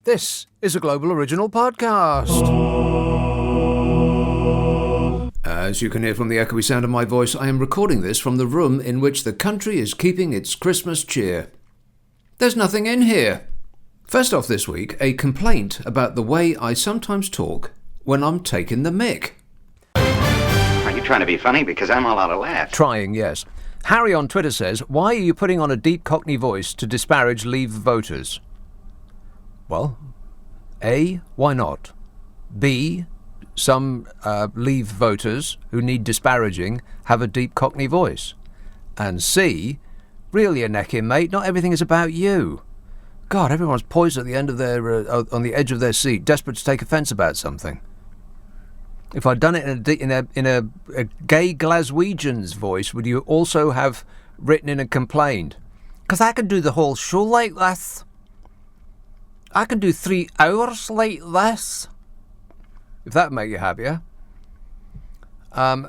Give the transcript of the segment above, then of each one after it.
This is a Global Original Podcast. As you can hear from the echoey sound of my voice, I am recording this from the room in which the country is keeping its Christmas cheer. There's nothing in here. First off this week, a complaint about the way I sometimes talk when I'm taking the mick. Are you trying to be funny? Because I'm all out of laughs. Trying, yes. Harry on Twitter says, why are you putting on a deep Cockney voice to disparage Leave voters? Well, A, why not? B, some Leave voters who need disparaging have a deep Cockney voice. And C, reel your neck in, mate. Not everything is about you. God, everyone's poised at the end of their on the edge of their seat, desperate to take offence about something. If I'd done it in a gay Glaswegian's voice, would you also have written in and complained? Because I can do the whole show like this. I can do 3 hours like this. If that would make you happier.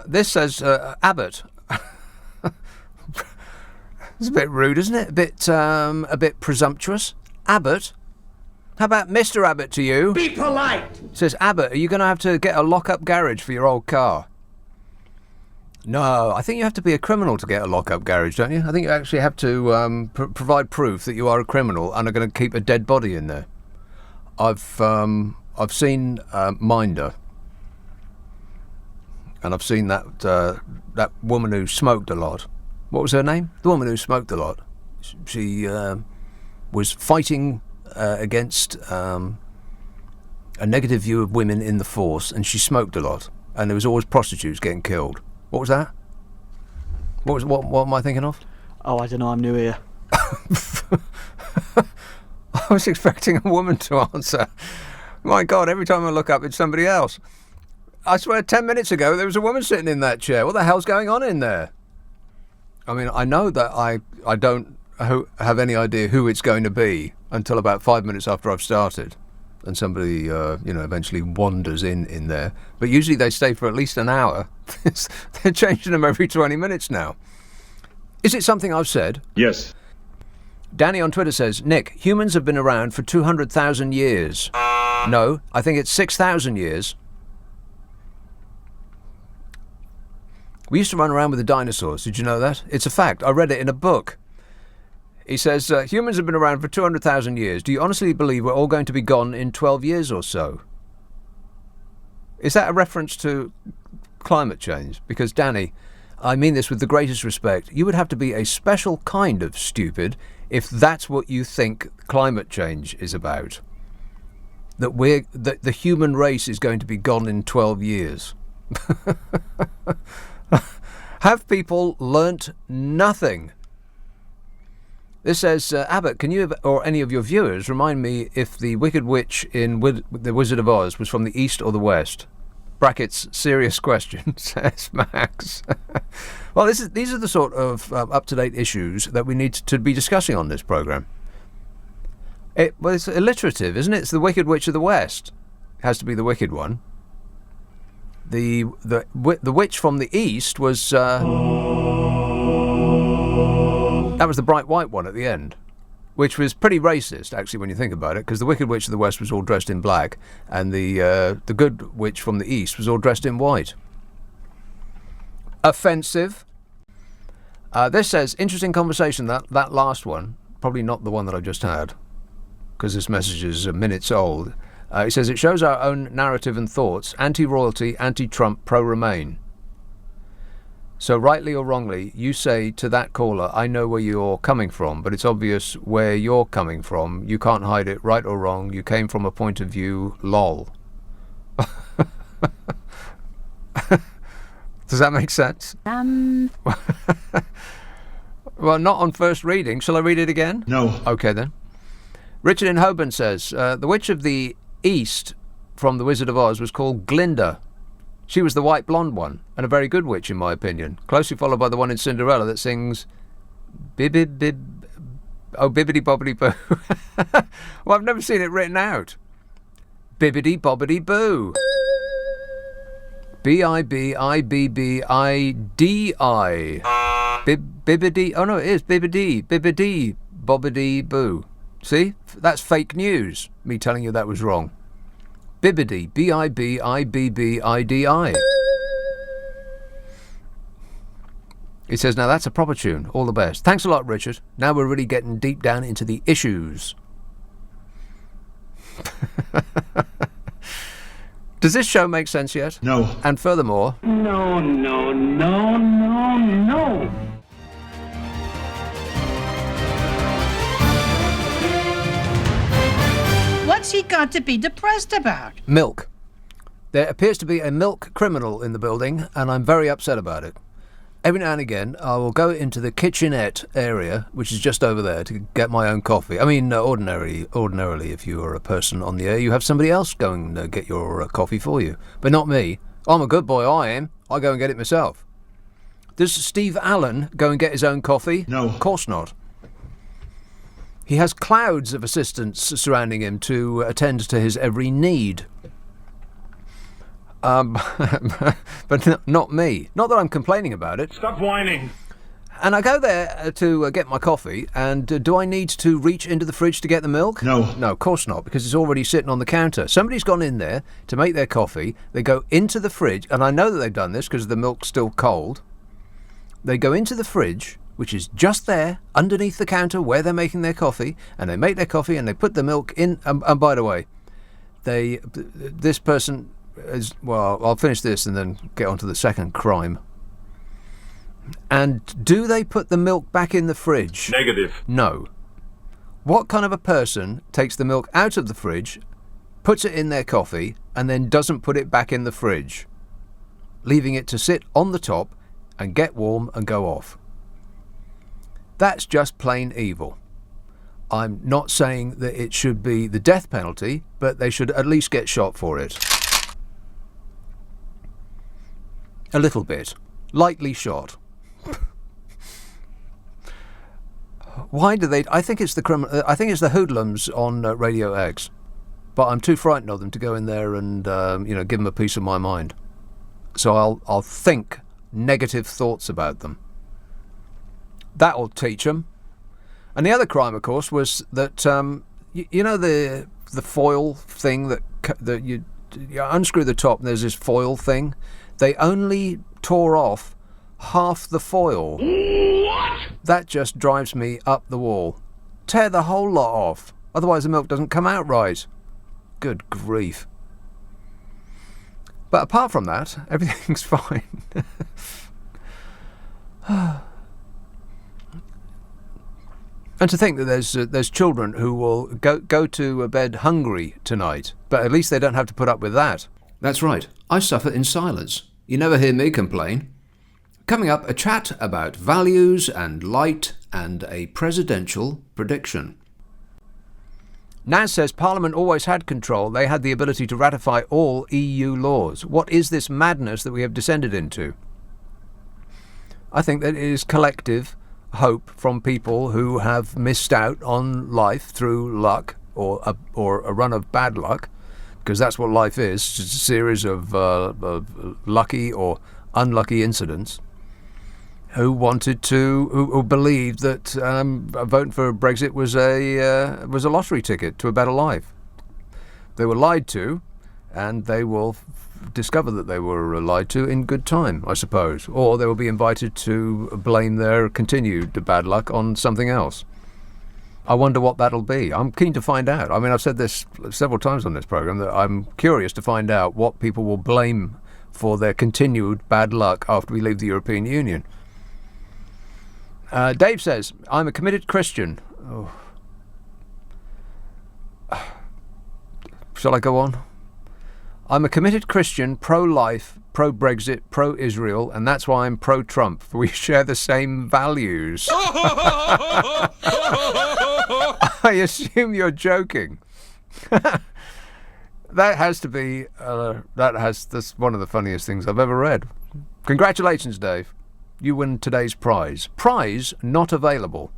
This says Abbott. It's a bit rude, isn't it? A bit presumptuous. Abbott. How about Mr. Abbott to you? Be polite! Says, Abbott, are you going to have to get a lock-up garage for your old car? No, I think you have to be a criminal to get a lock-up garage, don't you? I think you actually have to provide proof that you are a criminal and are going to keep a dead body in there. I've seen Minder, and I've seen that woman who smoked a lot. What was her name? The woman who smoked a lot. She was fighting against a negative view of women in the force, and she smoked a lot, and there was always prostitutes getting killed. What was that? What am I thinking of? Oh, I don't know, I'm new here. I was expecting a woman to answer. My God, every time I look up, it's somebody else. I swear 10 minutes ago there was a woman sitting in that chair. What the hell's going on in there? I mean, I know that I don't have any idea who it's going to be until about 5 minutes after I've started, and somebody eventually wanders in there. But usually they stay for at least an hour. They're changing them every 20 minutes now. Is it something I've said? Yes. Danny on Twitter says, Nick, humans have been around for 200,000 years. No, I think it's 6,000 years. We used to run around with the dinosaurs. Did you know that? It's a fact. I read it in a book. He says, humans have been around for 200,000 years. Do you honestly believe we're all going to be gone in 12 years or so? Is that a reference to climate change? Because, Danny, I mean this with the greatest respect, you would have to be a special kind of stupid if that's what you think climate change is about. That the human race is going to be gone in 12 years. Have people learnt nothing? This says, Abbott, can you or any of your viewers remind me if the Wicked Witch in The Wizard of Oz was from the East or the West? Brackets, serious question, says Max. Well, these are the sort of up-to-date issues that we need to be discussing on this programme. It's alliterative, isn't it? It's the Wicked Witch of the West. It has to be the wicked one. The witch from the East was... that was the bright white one at the end, which was pretty racist, actually, when you think about it, because the Wicked Witch of the West was all dressed in black, and the good witch from the East was all dressed in white. Offensive. This says, interesting conversation, that last one, probably not the one that I just had, because this message is minutes old. It says, it shows our own narrative and thoughts, anti-royalty, anti-Trump, pro-Remain. So rightly or wrongly, you say to that caller, I know where you're coming from, but it's obvious where you're coming from. You can't hide it, right or wrong. You came from a point of view, lol. Does that make sense? Well, not on first reading. Shall I read it again? No. Okay, then. Richard in Holborn says, the witch of the East from The Wizard of Oz was called Glinda. She was the white blonde one, and a very good witch in my opinion, closely followed by the one in Cinderella that sings bibbidi bobbidi boo. Well, I've never seen it written out. Bibbidi bobbidi boo. B-I-B-I-B-B-I-D-I. Bibbidi, oh no, it is bibbidi bobbidi boo. See? That's fake news, me telling you that was wrong. Bibbidi, B-I-B-I-B-B-I-D-I. He says, now that's a proper tune. All the best. Thanks a lot, Richard. Now we're really getting deep down into the issues. Does this show make sense yet? No. And furthermore... No, no, no, no, no. What's he got to be depressed about? Milk. There appears to be a milk criminal in the building, and I'm very upset about it. Every now and again, I will go into the kitchenette area, which is just over there, to get my own coffee. I mean, ordinarily, if you are a person on the air, you have somebody else go and get your coffee for you. But not me. I'm a good boy, I am. I go and get it myself. Does Steve Allen go and get his own coffee? No. Of course not. He has clouds of assistants surrounding him to attend to his every need. But not me. Not that I'm complaining about it. Stop whining. And I go there to get my coffee, and do I need to reach into the fridge to get the milk? No. No, of course not, because it's already sitting on the counter. Somebody's gone in there to make their coffee. They go into the fridge, and I know that they've done this because the milk's still cold. They go into the fridge, which is just there, underneath the counter where they're making their coffee, and they make their coffee and they put the milk in. And by the way, this person... well, I'll finish this and then get on to the second crime. And do they put the milk back in the fridge? Negative. No. What kind of a person takes the milk out of the fridge, puts it in their coffee, and then doesn't put it back in the fridge, leaving it to sit on the top and get warm and go off? That's just plain evil. I'm not saying that it should be the death penalty, but they should at least get shot for it. A little bit. Lightly shot. Why do they... I think it's the hoodlums on Radio X. But I'm too frightened of them to go in there and, give them a piece of my mind. So I'll think negative thoughts about them. That'll teach them. And the other crime, of course, was that, the foil thing that you unscrew the top and there's this foil thing? They only tore off half the foil. What? That just drives me up the wall. Tear the whole lot off. Otherwise the milk doesn't come out right. Good grief. But apart from that, everything's fine. And to think that there's children who will go to bed hungry tonight, but at least they don't have to put up with that. That's right, I suffer in silence. You never hear me complain. Coming up, a chat about values and light and a presidential prediction. Naz says Parliament always had control. They had the ability to ratify all EU laws. What is this madness that we have descended into? I think that it is collective hope from people who have missed out on life through luck or a run of bad luck, because that's what life is. It's just a series of lucky or unlucky incidents, who believed that voting for Brexit was a lottery ticket to a better life. They were lied to, and they will discover that they were lied to in good time, I suppose, or they will be invited to blame their continued bad luck on something else. I wonder what that'll be. I'm keen to find out. I mean, I've said this several times on this programme, that I'm curious to find out what people will blame for their continued bad luck after we leave the European Union. Dave says, I'm a committed Christian. Oh. Shall I go on? I'm a committed Christian, pro-life, pro-Brexit, pro-Israel, and that's why I'm pro-Trump, for we share the same values. I assume you're joking. That's one of the funniest things I've ever read. Congratulations, Dave. You win today's prize. Prize not available.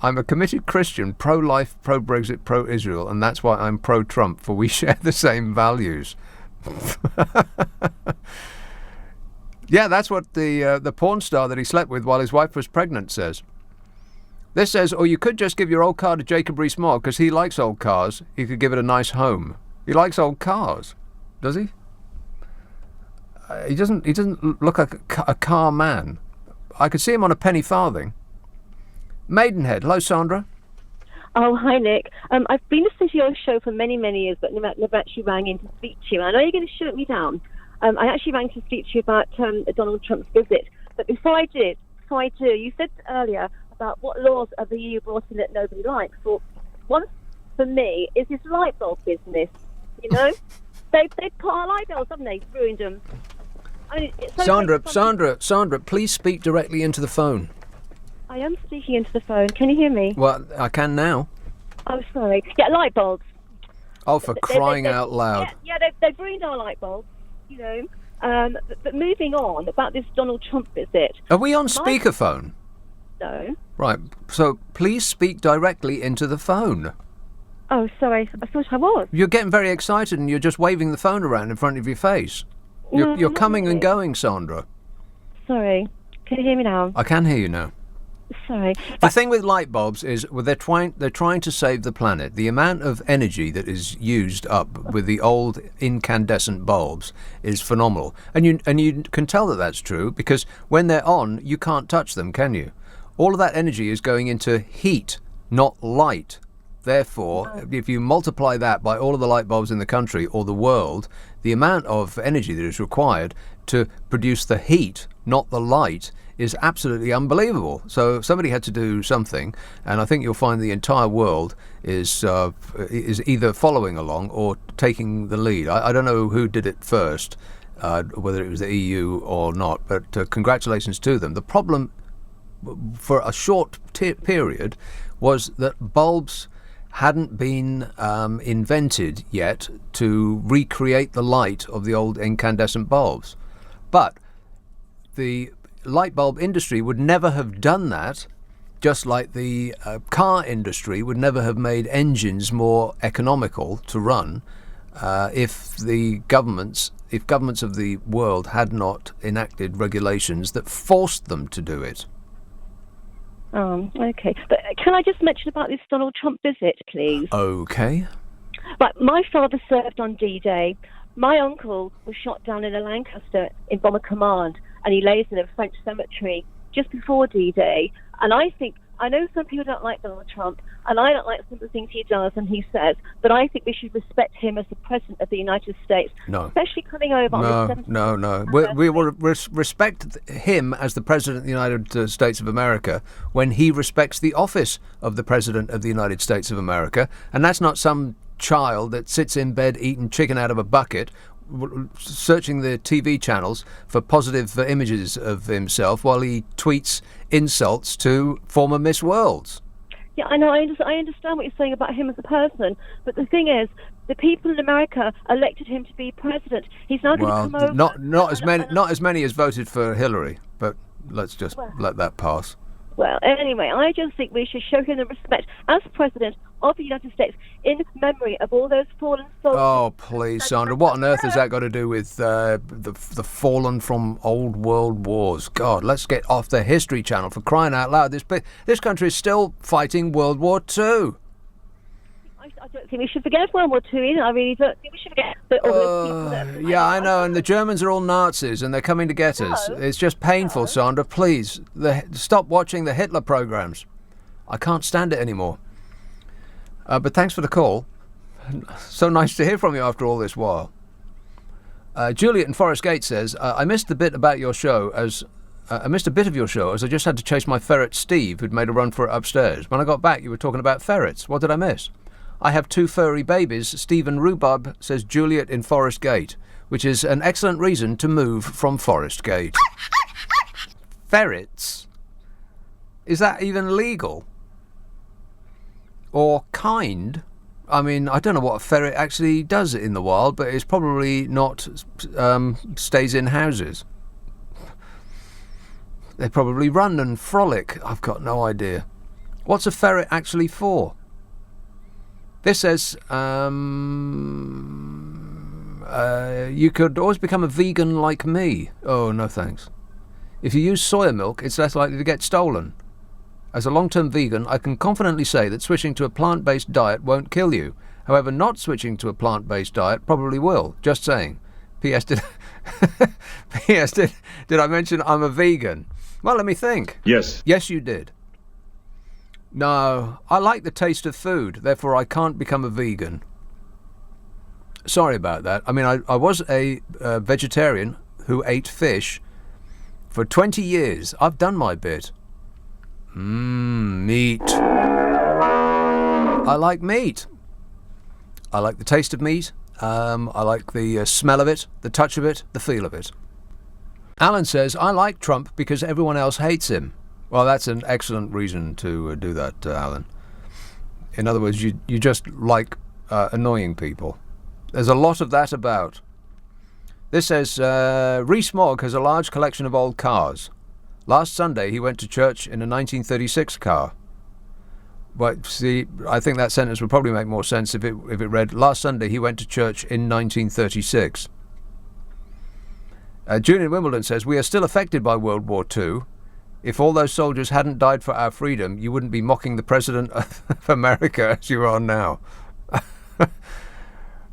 I'm a committed Christian, pro-life, pro-Brexit, pro-Israel, and that's why I'm pro-Trump, for we share the same values. Yeah, that's what the porn star that he slept with while his wife was pregnant says. This says, or you could just give your old car to Jacob Rees-Mogg because he likes old cars. He could give it a nice home. He likes old cars, does he? He doesn't look like a car man. I could see him on a penny farthing. Maidenhead. Hello, Sandra. Oh, hi, Nick. I've been listening to your show for many, many years, but never actually rang in to speak to you. I know you're going to shoot me down. I actually rang to speak to you about Donald Trump's visit. But before I do, you said earlier about what laws have the EU brought in that nobody likes. Well, one for me is this light bulb business. You know, they put our light bulbs, haven't they? Ruined them. I mean, Sandra, please speak directly into the phone. I am speaking into the phone. Can you hear me? Well, I can now. Oh, sorry. Yeah, light bulbs. Oh, for crying out loud. Yeah, they've ruined our light bulbs, you know. But moving on about this Donald Trump visit. Are we on speakerphone? No. Right, so please speak directly into the phone. Oh, sorry. I thought I was. You're getting very excited and you're just waving the phone around in front of your face. You're coming and going, Sandra. Sorry. Can you hear me now? I can hear you now. Sorry. The thing with light bulbs is they're trying to save the planet. The amount of energy that is used up with the old incandescent bulbs is phenomenal, and you can tell that that's true because when they're on, you can't touch them, can you? All of that energy is going into heat, not light. Therefore, if you multiply that by all of the light bulbs in the country or the world, the amount of energy that is required to produce the heat, not the light, is absolutely unbelievable. So somebody had to do something, and I think you'll find the entire world is either following along or taking the lead. I don't know who did it first, whether it was the EU or not, but congratulations to them. The problem for a short period was that bulbs hadn't been invented yet to recreate the light of the old incandescent bulbs. But the light bulb industry would never have done that, just like the car industry would never have made engines more economical to run if governments of the world had not enacted regulations that forced them to do it. Okay. But can I just mention about this Donald Trump visit, please? Okay. But my father served on D-Day. My uncle was shot down in a Lancaster in Bomber Command, and he lays in a French cemetery just before D-Day. And I know some people don't like Donald Trump, and I don't like some of the things he does and he says, but I think we should respect him as the President of the United States. No. Especially coming over on the 17th. No. We will respect him as the President of the United States of America when he respects the office of the President of the United States of America, and that's not some child that sits in bed eating chicken out of a bucket searching the TV channels for positive images of himself while he tweets insults to former Miss Worlds. Yeah, I know. I understand what you're saying about him as a person, but the thing is, the people in America elected him to be president. He's now going to come over. Not as many as voted for Hillary, but let's just let that pass. Well, anyway, I just think we should show him the respect as president of the United States in memory of all those fallen soldiers. Oh, please, Sandra, what on earth has that got to do with the fallen from old world wars? God, let's get off the History Channel, for crying out loud. This country is still fighting World War II. I don't think we should forget World War II either. I really don't think we should forget all those people. Yeah, I know, and the Germans are all Nazis and they're coming to get us. It's just painful, Sandra. Please, stop watching the Hitler programs. I can't stand it anymore. But thanks for the call. So nice to hear from you after all this while. Juliet in Forest Gate says, I missed a bit of your show as I just had to chase my ferret Steve, who'd made a run for it upstairs. When I got back, you were talking about ferrets. What did I miss? I have 2 furry babies, Steve and Rhubarb, says Juliet in Forest Gate, which is an excellent reason to move from Forest Gate. Ferrets? Is that even legal? Or kind? I mean, I don't know what a ferret actually does in the wild, but it's probably not stays in houses. They probably run and frolic. I've got no idea. What's a ferret actually for? This says, you could always become a vegan like me. Oh, no thanks. If you use soya milk, it's less likely to get stolen. As a long-term vegan, I can confidently say that switching to a plant-based diet won't kill you. However, not switching to a plant-based diet probably will. Just saying. P.S. Did I mention I'm a vegan? Well, let me think. Yes. Yes, you did. No, I like the taste of food, therefore I can't become a vegan. Sorry about that. I mean, I was a vegetarian who ate fish for 20 years. I've done my bit. Meat. I like meat. I like the taste of meat. I like the smell of it, the touch of it, the feel of it. Alan says, I like Trump because everyone else hates him. Well, that's an excellent reason to do that, Alan. In other words, you just like annoying people. There's a lot of that about. This says, Rees Mogg has a large collection of old cars. Last Sunday he went to church in a 1936 car. But see, I think that sentence would probably make more sense if it read, last Sunday he went to church in 1936. Julian Wimbledon says, we are still affected by World War II. If all those soldiers hadn't died for our freedom, you wouldn't be mocking the President of America as you are now.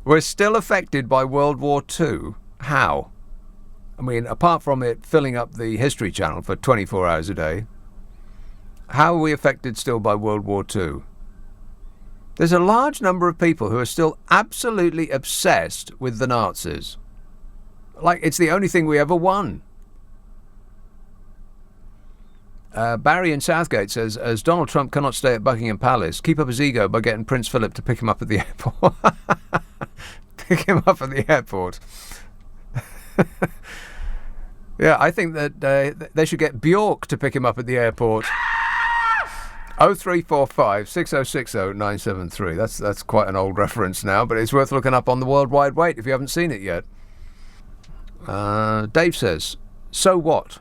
We're still affected by World War II. How? I mean, apart from it filling up the History Channel for 24 hours a day, how are we affected still by World War II? There's a large number of people who are still absolutely obsessed with the Nazis. Like, it's the only thing we ever won. Barry in Southgate says, as Donald Trump cannot stay at Buckingham Palace, keep up his ego by getting Prince Philip to pick him up at the airport. Pick him up at the airport. Yeah, I think that they should get Bjork to pick him up at the airport. 0345 6060 973. That's quite an old reference now, but it's worth looking up on the World Wide Wait if you haven't seen it yet. Dave says, so what?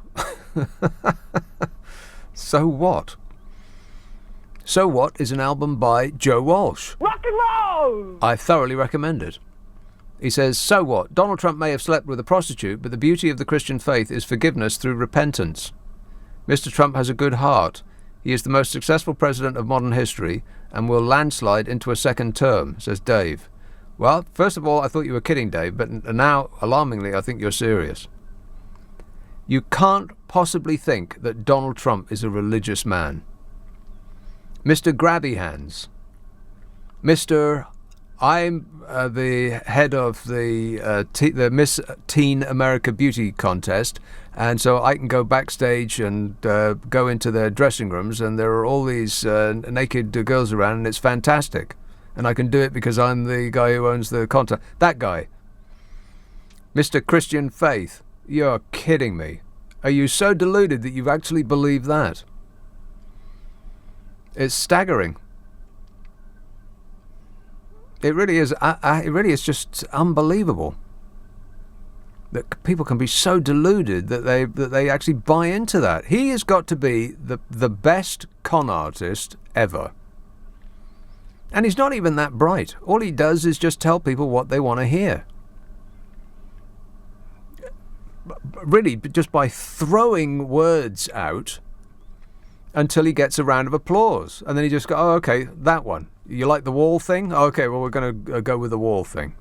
So what? So What is an album by Joe Walsh. Rock and roll! I thoroughly recommend it. He says, so what? Donald Trump may have slept with a prostitute, but the beauty of the Christian faith is forgiveness through repentance. Mr. Trump has a good heart. He is the most successful president of modern history and will landslide into a second term, says Dave. Well, first of all, I thought you were kidding, Dave, but now, alarmingly, I think you're serious. You can't possibly think that Donald Trump is a religious man. Mr. Grabby Hands. Mr. I'm the head of the Miss Teen America Beauty Contest, and so I can go backstage and go into their dressing rooms, and there are all these naked girls around, and it's fantastic. And I can do it because I'm the guy who owns the contest. That guy. Mr. Christian Faith. You're kidding me. Are you so deluded that you actually believe that? It's staggering. It really is. It really is just unbelievable that people can be so deluded that they actually buy into that. He has got to be the best con artist ever, and he's not even that bright. All he does is just tell people what they want to hear. Really, just by throwing words out until he gets a round of applause, and then he just go, "Oh, okay, that one. You like the wall thing? Okay, well, we're going to go with the wall thing.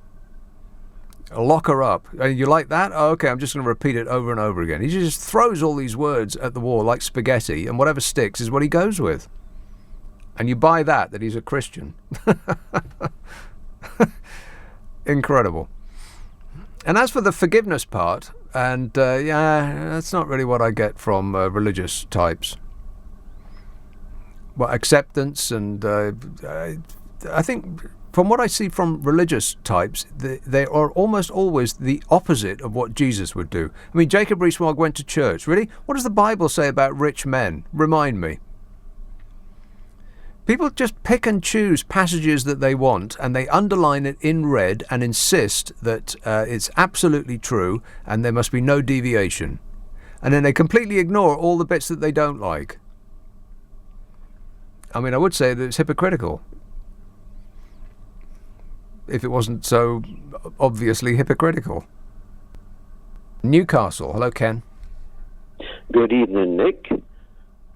Lock her up. You like that? Oh, okay, I'm just going to repeat it over and over again." He just throws all these words at the wall like spaghetti, and whatever sticks is what he goes with. And you buy that he's a Christian. Incredible. And as for the forgiveness part, and that's not really what I get from religious types. Well, acceptance, and I think from what I see from religious types, they are almost always the opposite of what Jesus would do. I mean, Jacob Rees-Mogg went to church. Really? What does the Bible say about rich men? Remind me. People just pick and choose passages that they want, and they underline it in red and insist that it's absolutely true and there must be no deviation. And then they completely ignore all the bits that they don't like. I mean, I would say that it's hypocritical if it wasn't so obviously hypocritical. Newcastle. Hello, Ken. Good evening, Nick.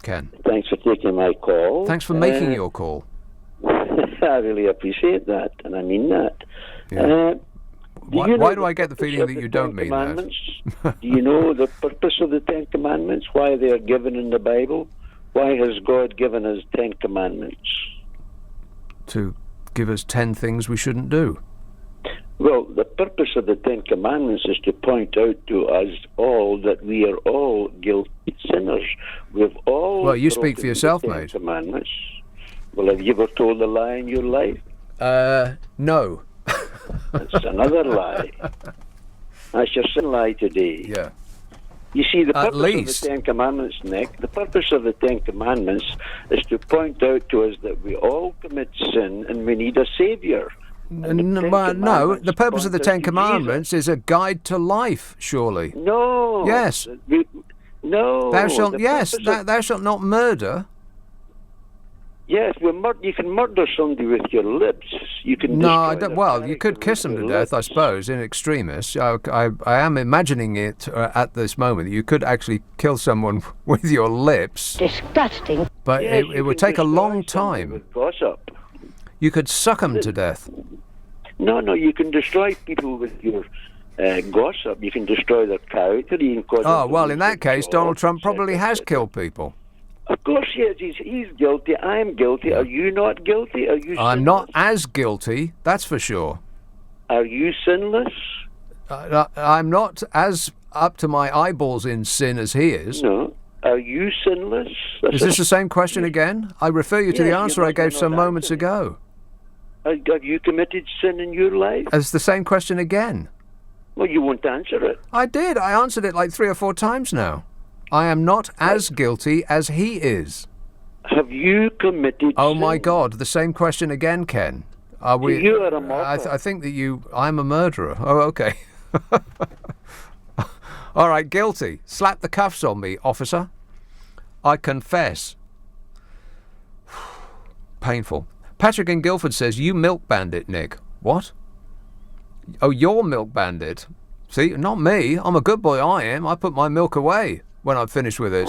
Ken. Thanks for taking my call. Thanks for making your call. I really appreciate that, and I mean that. Yeah. Do Why do I get the feeling that you don't mean that? Do you know the purpose of the Ten Commandments? Why they are given in the Bible? Why has God given us 10 commandments? To give us 10 things we shouldn't do. Well, the purpose of the 10 Commandments is to point out to us all that we are all guilty sinners. We've all. Well, you speak for yourself, the 10 mate. Commandments. Well, have you ever told a lie in your life? No. That's another lie. That's your sin lie today. Yeah. You see, the At purpose least. of the 10 Commandments, Nick, the purpose of the 10 Commandments is to point out to us that we all commit sin and we need a Saviour. No, the purpose of the Ten Commandments is a guide to life, surely. No. Yes. No. Thou shalt not murder. Yes, you can murder somebody with your lips. You can. No, I destroy don't. their Well, you could character kiss them with to your death, I lips. suppose, in extremis. I am imagining it at this moment. You could actually kill someone with your lips. Disgusting. But Yes, it you would can take a long destroy somebody time. with gossip. You could suck them to death. No, you can destroy people with your gossip. You can destroy their character. You can cause Oh, them to well, lose in their that case, job, Donald Trump probably etc., has etc. killed people. Of course he is. He's guilty. I'm guilty. Are you not guilty? Are you I'm sinless? not as guilty, that's for sure. Are you sinless? I'm not as up to my eyeballs in sin as he is. No. Are you sinless? Is this the same question again? I refer you to the Yes, answer I you're gave not some moments answering. ago. Have you committed sin in your life? It's the same question again. Well, you won't answer it. I did. I answered it like 3 or 4 times now. I am not as guilty as he is. Have you committed Oh sin? my God! The same question again, Ken. Are we? You are a murderer. I think that you. I'm a murderer. Oh, okay. All right, guilty. Slap the cuffs on me, officer. I confess. Painful. Patrick in Guildford says, "You milk bandit, Nick." What? Oh, you're milk bandit. See, not me. I'm a good boy. I am. I put my milk away when I'm finished with it.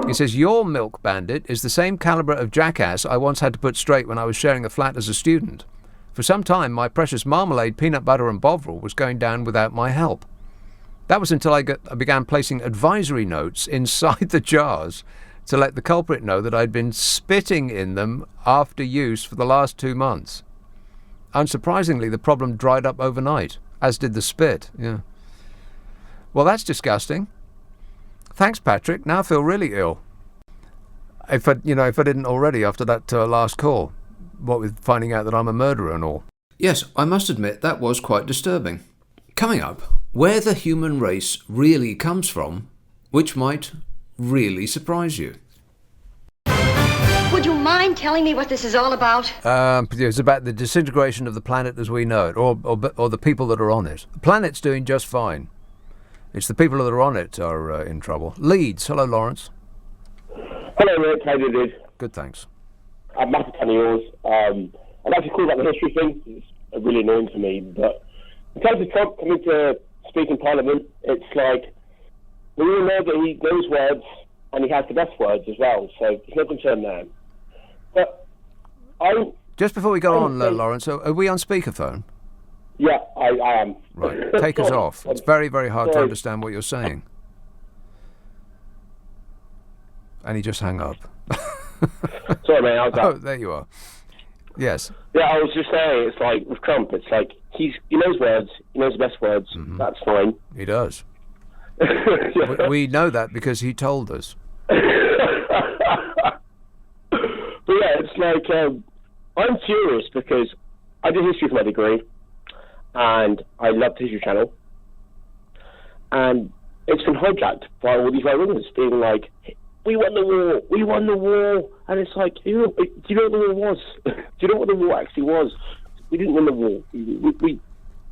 He says, your milk bandit is the same calibre of jackass I once had to put straight when I was sharing a flat as a student. For some time, my precious marmalade, peanut butter and Bovril was going down without my help. That was until I began placing advisory notes inside the jars to let the culprit know that I'd been spitting in them after use for the last 2 months. Unsurprisingly, the problem dried up overnight, as did the spit. Yeah. Well, that's disgusting. Thanks, Patrick. Now I feel really ill. If I didn't already after that last call, what with finding out that I'm a murderer and all. Yes, I must admit that was quite disturbing. Coming up, where the human race really comes from, which might really surprise you. Would you mind telling me what this is all about? It's about the disintegration of the planet as we know it, or the people that are on it. The planet's doing just fine. It's the people that are on it are in trouble. Leeds. Hello, Lawrence. Hello, Rick. How do you do? Good, thanks. I'm a massive fan of yours. I'd actually call that the history thing. It's really annoying to me. But in terms of Trump coming to speak in Parliament, it's like we all know that he knows words and he has the best words as well. So there's no concern there. But just before we go on, Lawrence, are we on speakerphone? Yeah, I am. Right, take us off. It's very, very hard to understand what you're saying. And he just hung up. Sorry, man. How's that? Oh, there you are. Yes. Yeah, I was just saying, it's like with Trump, it's like he knows words, he knows the best words. Mm-hmm. That's fine. He does. Yeah. We know that because he told us. But yeah, it's like I'm curious because I did history for my degree. And I loved the History Channel. And it's been hijacked by all these right-wingers being like, we won the war. And it's like, do you know what the war was? Do you know what the war actually was? We didn't win the war. We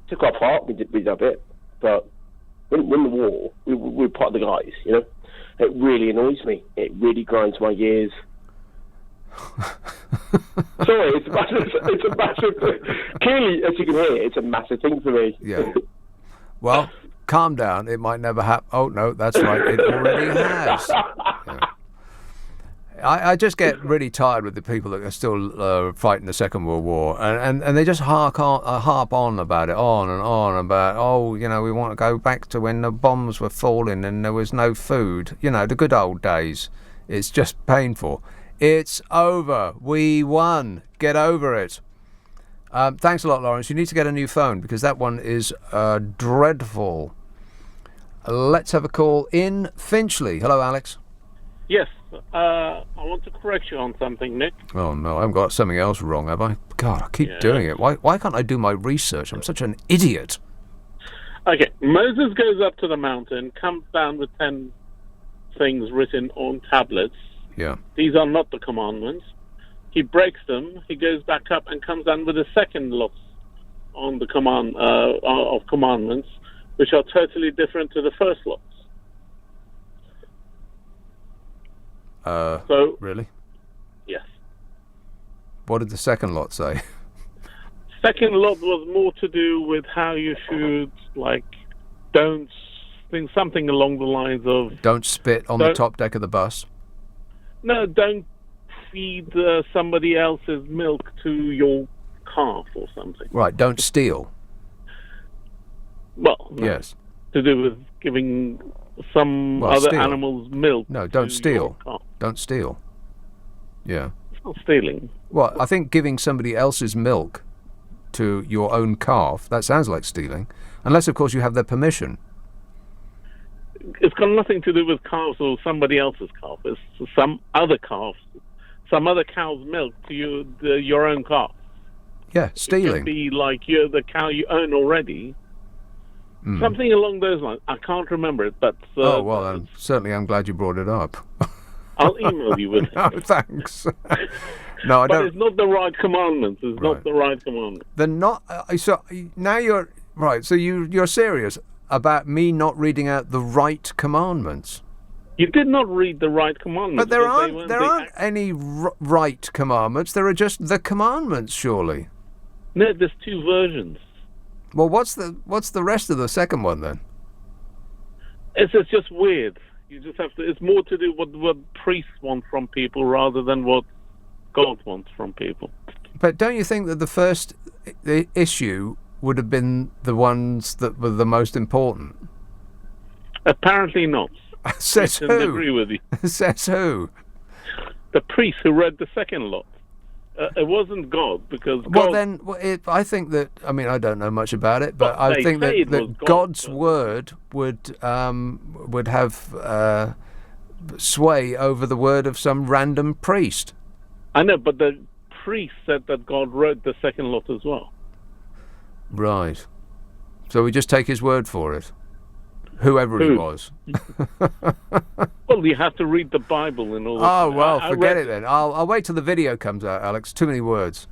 took our part, we did our bit, but we didn't win the war. We were part of the guys, you know? It really annoys me. It really grinds my gears. Sorry, it's a massive. Clearly, as you can hear, it's a massive thing for me. Yeah. Well, calm down. It might never happen. Oh no, that's right. It already has. I just get really tired with the people that are still fighting the Second World War, and they just harp on about it, on and on about, we want to go back to when the bombs were falling and there was no food, the good old days. It's just painful. It's over. We won. Get over it. Thanks a lot, Lawrence. You need to get a new phone because that one is dreadful. Let's have a call in Finchley. Hello, Alex. Yes, I want to correct you on something, Nick. Oh, no, I've got something else wrong, have I? God, I keep doing it. Why can't I do my research? I'm such an idiot. Okay, Moses goes up to the mountain, comes down with 10 things written on tablets. Yeah. These are not the commandments. He breaks them, he goes back up and comes down with a second lot on the of commandments, which are totally different to the first lots. Really? Yes. What did the second lot say? Second lot was more to do with how you should, don't think something along the lines of... Don't spit on the top deck of the bus? No, don't feed somebody else's milk to your calf or something. Right, don't steal. Well, no. Yes. To do with giving some other steal. Animal's milk. No, don't steal. Your calf. Don't steal. Yeah. It's not stealing. Well, I think giving somebody else's milk to your own calf, that sounds like stealing. Unless, of course, you have their permission. It's got nothing to do with calves or somebody else's calf. It's some other calf, some other cow's milk to your own calf. Yeah, stealing. It can be like you're the cow you own already. Something along those lines. I can't remember it, but... I'm glad you brought it up. I'll email you with it. No, thanks. No, I but don't... it's not the right commandments. It's not the right commandments. They're not... so now you're... Right, so you're serious about me not reading out the right commandments? You did not read the right commandments. But there aren't any right commandments. There are just the commandments, surely. No, there's two versions. Well, what's the rest of the second one then? It's just weird. You just have to. It's more to do with what priests want from people rather than what God wants from people. But don't you think that the first issue would have been the ones that were the most important? Apparently not. Says who? I agree with you. Says who? The priest who read the second lot. It wasn't God, because God... Well, then, I think that... I mean, I don't know much about it, but I think that God's word would have sway over the word of some random priest. I know, but the priest said that God wrote the second lot as well. Right. So we just take his word for it. Whoever he was. Well, you have to read the Bible in order. Oh, well, forget it then. I'll wait till the video comes out, Alex. Too many words.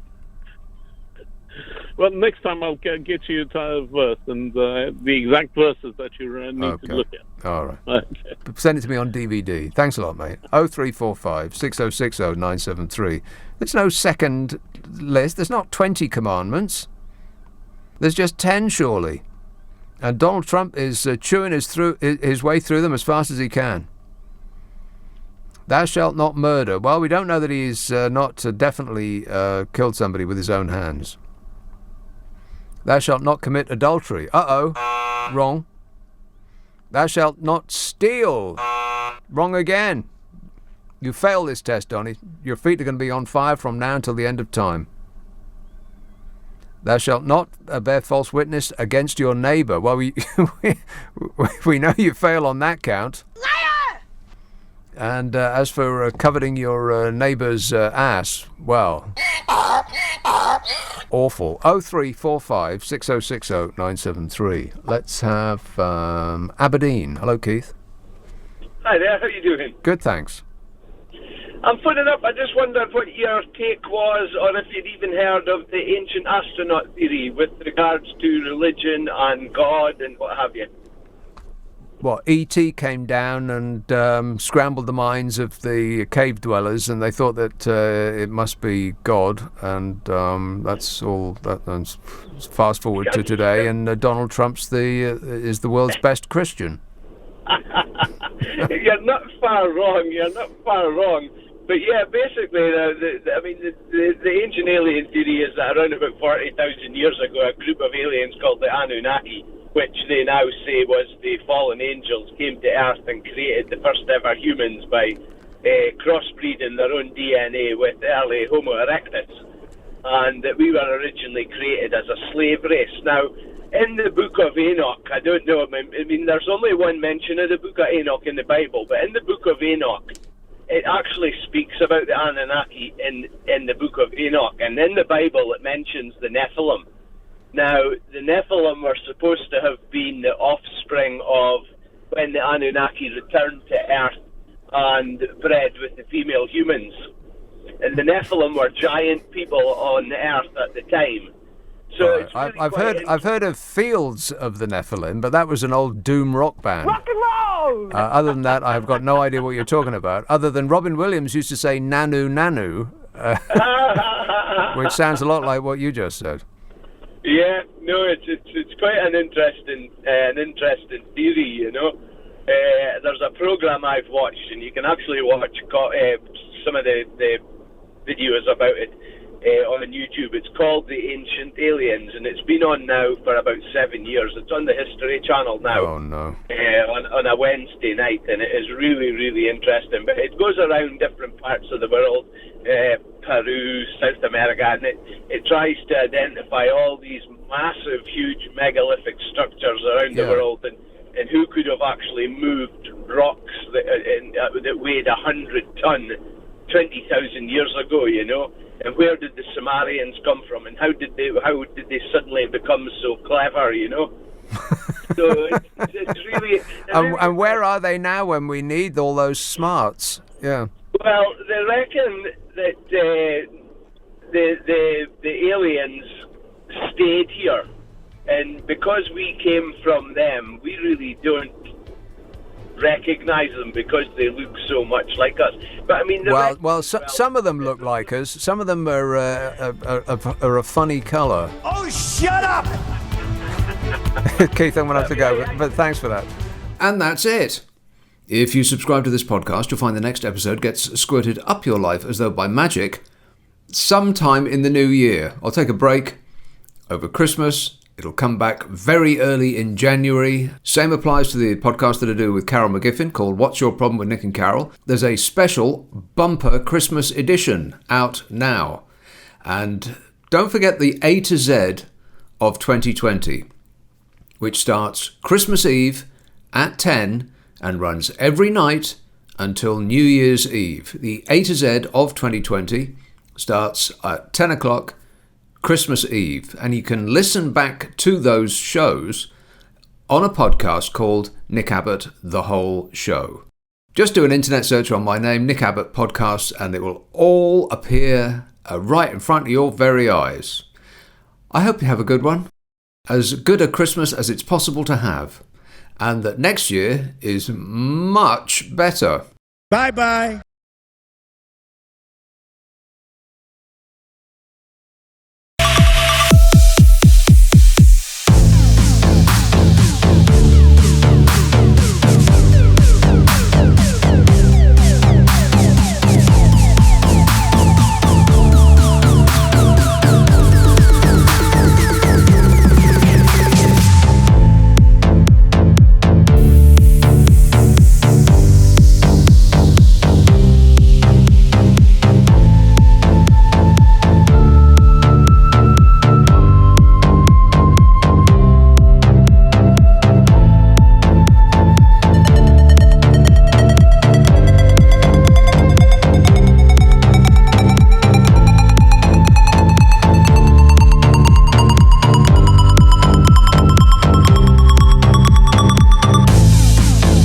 Well, next time I'll get you a verse and the exact verses that you need to look at. All right. Okay. Send it to me on DVD. Thanks a lot, mate. 0345 6060 973. There's no second list. There's not 20 commandments. There's just 10, surely. And Donald Trump is chewing his way through them as fast as he can. Thou shalt not murder. Well, we don't know that he's not definitely killed somebody with his own hands. Thou shalt not commit adultery. Uh-oh. Wrong. Thou shalt not steal. Wrong again. You fail this test, Donny. Your feet are going to be on fire from now until the end of time. Thou shalt not bear false witness against your neighbour. Well, we know you fail on that count. Liar! And as for coveting your neighbour's ass, well, awful. 0345 6060 973. Let's have Aberdeen. Hello, Keith. Hi there, how are you doing? Good, thanks. I'm phoning up, I just wondered what your take was, or if you'd even heard of the ancient astronaut theory with regards to religion and God and what have you. What, E.T. came down and scrambled the minds of the cave dwellers, and they thought that it must be God, and that's all. That's fast forward to today, and Donald Trump's is the world's best Christian. You're not far wrong. But yeah, basically, the ancient alien theory is that around about 40,000 years ago, a group of aliens called the Anunnaki, which they now say was the fallen angels, came to Earth and created the first ever humans by crossbreeding their own DNA with early Homo erectus, and that we were originally created as a slave race. Now, in the Book of Enoch, I don't know, I mean, there's only one mention of the Book of Enoch in the Bible, but in the Book of Enoch, it actually speaks about the Anunnaki in the Book of Enoch, and in the Bible it mentions the Nephilim. Now, the Nephilim were supposed to have been the offspring of when the Anunnaki returned to Earth and bred with the female humans. And the Nephilim were giant people on Earth at the time. So it's really I've heard of Fields of the Nephilim, but that was an old doom rock band. rock and roll! Other than that, I've got no idea what you're talking about. Other than Robin Williams used to say "nanu nanu," which sounds a lot like what you just said. Yeah, no, it's quite an interesting theory, you know. There's a program I've watched, and you can actually watch some of the videos about it on YouTube. It's called The Ancient Aliens, and it's been on now for about 7 years. It's on the History Channel now. Oh, no. On a Wednesday night, and it is really, really interesting. But it goes around different parts of the world, Peru, South America, and it tries to identify all these massive, huge megalithic structures around the world, and who could have actually moved rocks that weighed 100 ton 20,000 years ago, you know. And where did the Sumerians come from, and how did they suddenly become so clever, you know? So it's really. And where are they now when we need all those smarts? Yeah. Well, they reckon that the aliens stayed here, and because we came from them, we really don't recognize them because they look so much like us. But I mean, some of them look like us. Some of them are a funny colour. Oh, shut up! Keith, I'm going to have to go, but thanks for that. And that's it. If you subscribe to this podcast, you'll find the next episode gets squirted up your life as though by magic sometime in the new year. I'll take a break over Christmas. It'll come back very early in January. Same applies to the podcast that I do with Carol McGiffin called What's Your Problem with Nick and Carol? There's a special bumper Christmas edition out now. And don't forget the A to Z of 2020, which starts Christmas Eve at 10 and runs every night until New Year's Eve. The A to Z of 2020 starts at 10 o'clock Christmas Eve, and you can listen back to those shows on a podcast called Nick Abbot, The Whole Show. Just do an internet search on my name, Nick Abbott Podcasts, and it will all appear right in front of your very eyes. I hope you have a good one, as good a Christmas as it's possible to have, and that next year is much better. Bye-bye.